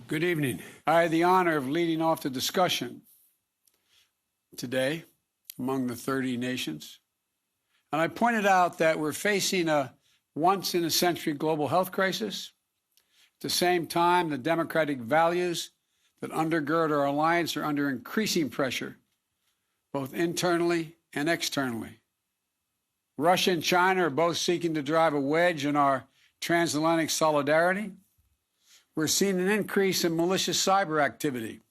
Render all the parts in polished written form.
Good evening. I had the honor of leading off the discussion today among the 30 nations. And I pointed out that we're facing a once-in-a-century global health crisis. At the same time, the democratic values that undergird our alliance are under increasing pressure, both internally and externally. Russia and China are both seeking to drive a wedge in our transatlantic solidarity. We're seeing an increase in malicious cyber activity.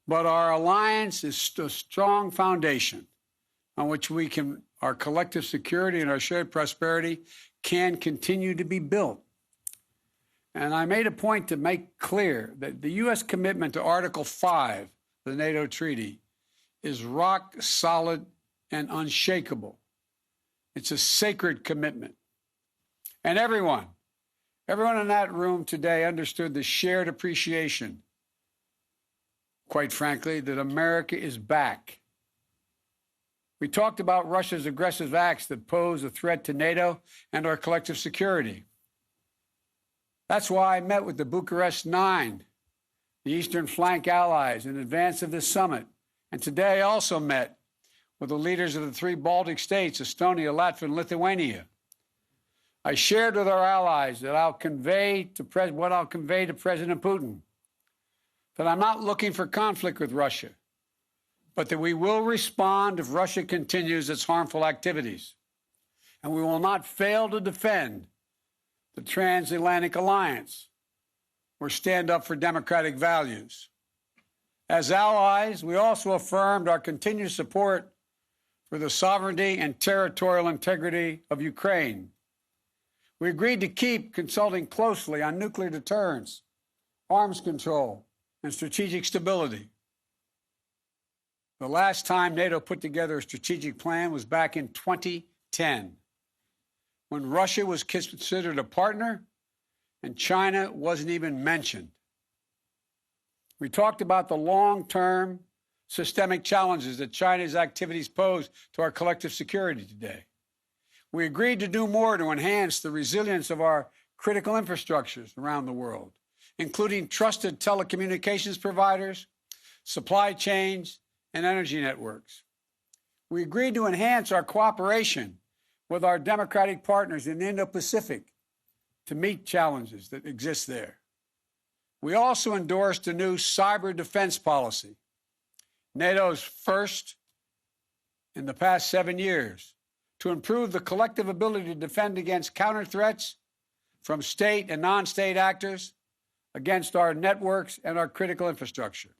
But our alliance is a strong foundation on which our collective security and our shared prosperity can continue to be built. And I made a point to make clear that the U.S. commitment to Article 5 of the NATO Treaty is rock solid and unshakable. It's a sacred commitment. And everyone in that room today understood the shared appreciation, quite frankly, that America is back. We talked about Russia's aggressive acts that pose a threat to NATO and our collective security. That's why I met with the Bucharest Nine, the Eastern Flank allies, in advance of this summit. And today I also met with the leaders of the three Baltic states, Estonia, Latvia, and Lithuania. I shared with our allies that what I'll convey to President Putin, that I'm not looking for conflict with Russia, but that we will respond if Russia continues its harmful activities. And we will not fail to defend the transatlantic alliance or stand up for democratic values. As allies, we also affirmed our continued support for the sovereignty and territorial integrity of Ukraine. We agreed to keep consulting closely on nuclear deterrence, arms control, and strategic stability. The last time NATO put together a strategic plan was back in 2010, when Russia was considered a partner and China wasn't even mentioned. We talked about the long-term systemic challenges that China's activities pose to our collective security today. We agreed to do more to enhance the resilience of our critical infrastructures around the world, including trusted telecommunications providers, supply chains, and energy networks. We agreed to enhance our cooperation with our democratic partners in the Indo-Pacific to meet challenges that exist there. We also endorsed a new cyber defense policy, NATO's first in the past 7 years, to improve the collective ability to defend against counter threats from state and non-state actors, against our networks and our critical infrastructure.